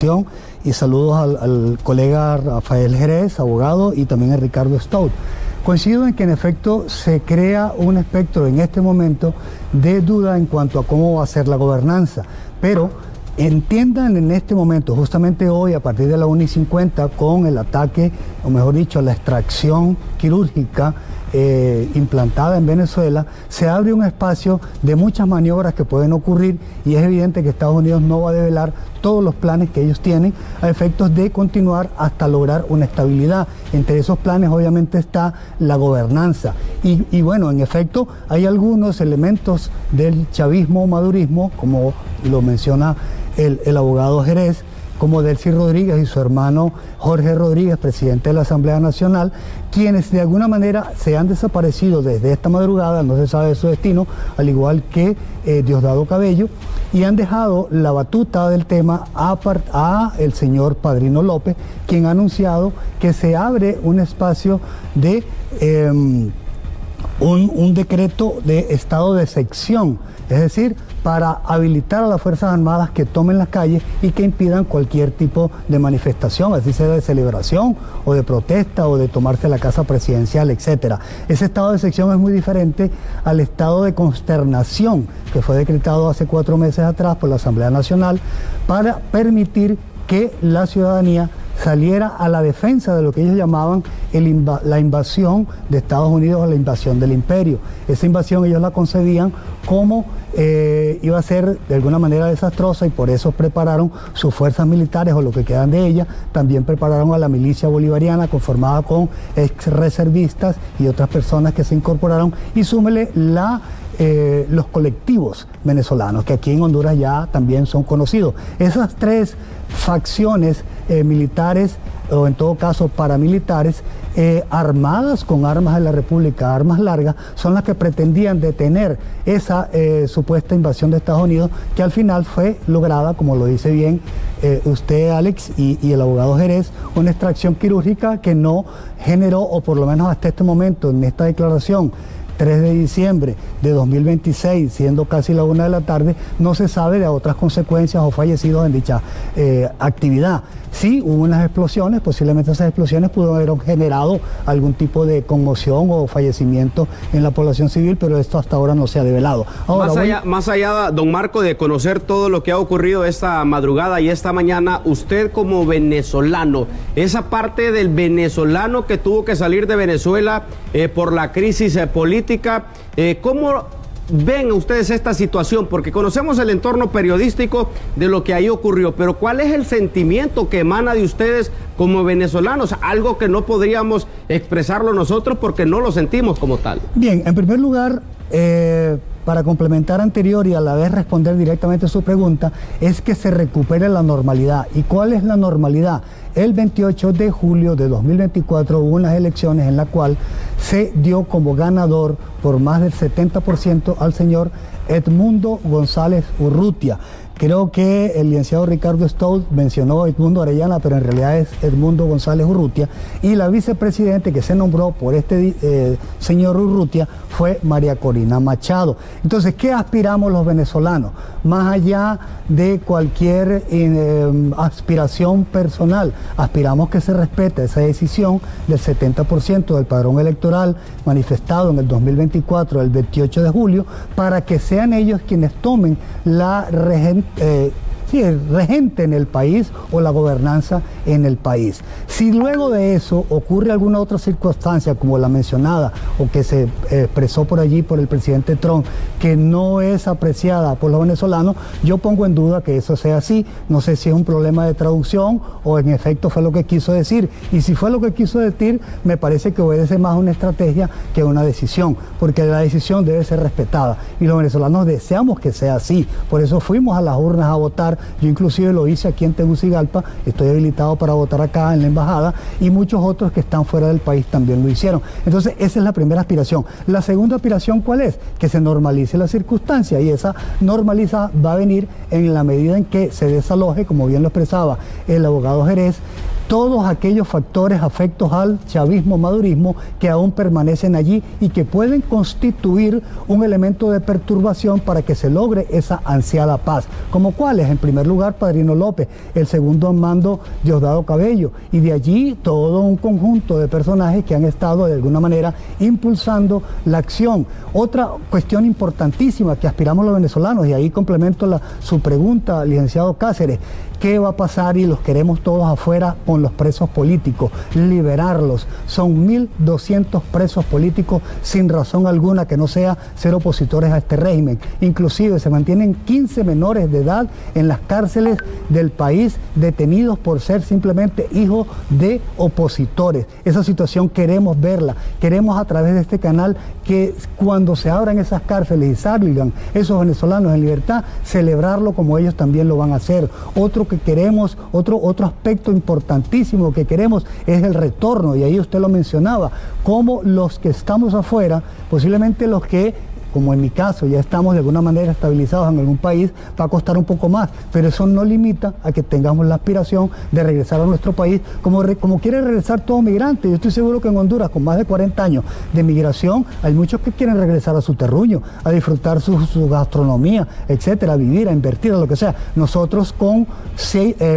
cuestión, y saludos al colega Rafael Jerez, abogado, y también a Ricardo Stout. Coincido en que en efecto se crea un espectro en este momento de duda en cuanto a cómo va a ser la gobernanza, pero entiendan en este momento, justamente hoy a partir de la 1:50, con el ataque, o mejor dicho, la extracción quirúrgica implantada en Venezuela, se abre un espacio de muchas maniobras que pueden ocurrir, y es evidente que Estados Unidos no va a develar todos los planes que ellos tienen a efectos de continuar hasta lograr una estabilidad. Entre esos planes obviamente está la gobernanza y bueno, en efecto hay algunos elementos del chavismo o madurismo, como lo menciona el abogado Jerez, como Delcy Rodríguez y su hermano Jorge Rodríguez, presidente de la Asamblea Nacional, quienes de alguna manera se han desaparecido desde esta madrugada, no se sabe su destino, al igual que Diosdado Cabello, y han dejado la batuta del tema a el señor Padrino López, quien ha anunciado que se abre un espacio de un decreto de estado de excepción, es decir, para habilitar a las Fuerzas Armadas que tomen las calles y que impidan cualquier tipo de manifestación, así sea de celebración o de protesta o de tomarse la casa presidencial, etcétera. Ese estado de excepción es muy diferente al estado de consternación que fue decretado hace 4 meses atrás por la Asamblea Nacional para permitir que la ciudadanía saliera a la defensa de lo que ellos llamaban la invasión de Estados Unidos o la invasión del imperio. Esa invasión ellos la concebían como iba a ser de alguna manera desastrosa, y por eso prepararon sus fuerzas militares o lo que quedan de ellas. También prepararon a la milicia bolivariana conformada con ex reservistas y otras personas que se incorporaron, y súmele los colectivos venezolanos, que aquí en Honduras ya también son conocidos. Esas 3 facciones militares, o en todo caso paramilitares, armadas con armas de la República, armas largas, son las que pretendían detener esa supuesta invasión de Estados Unidos, que al final fue lograda, como lo dice bien usted, Alex, y el abogado Jerez, una extracción quirúrgica que no generó, o por lo menos hasta este momento, en esta declaración, 3 de diciembre de 2026, siendo casi la 1 de la tarde, no se sabe de otras consecuencias o fallecidos en dicha actividad. Sí, hubo unas explosiones, posiblemente esas explosiones pudieron haber generado algún tipo de conmoción o fallecimiento en la población civil, pero esto hasta ahora no se ha develado. Ahora, más allá, don Marco, de conocer todo lo que ha ocurrido esta madrugada y esta mañana, usted como venezolano, esa parte del venezolano que tuvo que salir de Venezuela por la crisis política, ¿cómo ven ustedes esta situación? Porque conocemos el entorno periodístico de lo que ahí ocurrió, pero ¿cuál es el sentimiento que emana de ustedes como venezolanos? Algo que no podríamos expresarlo nosotros porque no lo sentimos como tal. Bien, en primer lugar, para complementar anterior y a la vez responder directamente a su pregunta, es que se recupere la normalidad. ¿Y cuál es la normalidad? El 28 de julio de 2024 hubo unas elecciones en la cual se dio como ganador por más del 70% al señor Edmundo González Urrutia. Creo que el licenciado Ricardo Stout mencionó Edmundo Arellana, pero en realidad es Edmundo González Urrutia, y la vicepresidente que se nombró por este señor Urrutia fue María Corina Machado. Entonces, ¿qué aspiramos los venezolanos? Más allá de cualquier aspiración personal, aspiramos que se respete esa decisión del 70% del padrón electoral manifestado en el 2024, el 28 de julio, para que sean ellos quienes tomen la regente en el país o la gobernanza en el país. Si luego de eso ocurre alguna otra circunstancia como la mencionada o que se expresó por allí por el presidente Trump, que no es apreciada por los venezolanos, yo pongo en duda que eso sea así. No sé si es un problema de traducción o en efecto fue lo que quiso decir, y si fue lo que quiso decir, me parece que obedece más a una estrategia que a una decisión, porque la decisión debe ser respetada y los venezolanos deseamos que sea así. Por eso fuimos a las urnas a votar. Yo inclusive lo hice aquí en Tegucigalpa, estoy habilitado para votar acá en la embajada, y muchos otros que están fuera del país también lo hicieron. Entonces esa es la primera aspiración. La segunda aspiración, ¿cuál es? Que se normalice la circunstancia, y esa normaliza va a venir en la medida en que se desaloje, como bien lo expresaba el abogado Jerez, todos aquellos factores afectos al chavismo, madurismo, que aún permanecen allí y que pueden constituir un elemento de perturbación para que se logre esa ansiada paz. ¿Como cuáles? En primer lugar, Padrino López, el segundo al mando, Diosdado Cabello, y de allí todo un conjunto de personajes que han estado de alguna manera impulsando la acción. Otra cuestión importantísima que aspiramos los venezolanos, y ahí complemento su pregunta, licenciado Cáceres, ¿qué va a pasar? Y los queremos todos afuera con los presos políticos, liberarlos. Son 1.200 presos políticos sin razón alguna que no sea ser opositores a este régimen. Inclusive se mantienen 15 menores de edad en las cárceles del país detenidos por ser simplemente hijos de opositores. Esa situación queremos verla, queremos a través de este canal que cuando se abran esas cárceles y salgan esos venezolanos en libertad, celebrarlo como ellos también lo van a hacer. Otro que queremos, otro aspecto importantísimo que queremos es el retorno, y ahí usted lo mencionaba, como los que estamos afuera, posiblemente los que, como en mi caso, ya estamos de alguna manera estabilizados en algún país, va a costar un poco más, pero eso no limita a que tengamos la aspiración de regresar a nuestro país, como quiere regresar todo migrante. Yo estoy seguro que en Honduras, con más de 40 años de migración, hay muchos que quieren regresar a su terruño, a disfrutar su gastronomía, etcétera, a vivir, a invertir, a lo que sea. Nosotros con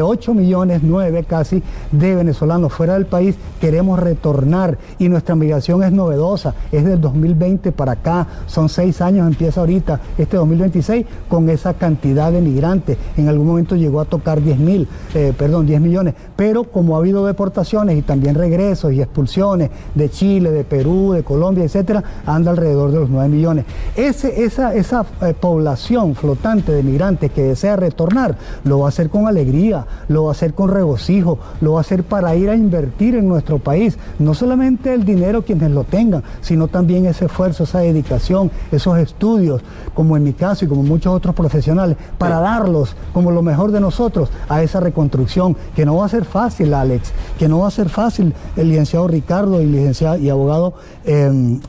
8 millones, 9 casi, de venezolanos fuera del país, queremos retornar, y nuestra migración es novedosa, es del 2020 para acá, son 6 años, empieza ahorita, este 2026, con esa cantidad de migrantes. En algún momento llegó a tocar 10 millones, pero como ha habido deportaciones y también regresos y expulsiones de Chile, de Perú, de Colombia, etcétera, anda alrededor de los 9 millones. Esa población flotante de migrantes que desea retornar, lo va a hacer con alegría, lo va a hacer con regocijo, lo va a hacer para ir a invertir en nuestro país, no solamente el dinero quienes lo tengan, sino también ese esfuerzo, esa dedicación, esos estudios, como en mi caso y como muchos otros profesionales, para darlos como lo mejor de nosotros a esa reconstrucción, que no va a ser fácil, Alex, que no va a ser fácil, el licenciado Ricardo y abogado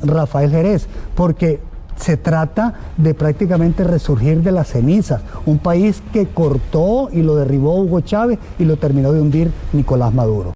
Rafael Jerez, porque se trata de prácticamente resurgir de las cenizas, un país que cortó y lo derribó Hugo Chávez y lo terminó de hundir Nicolás Maduro.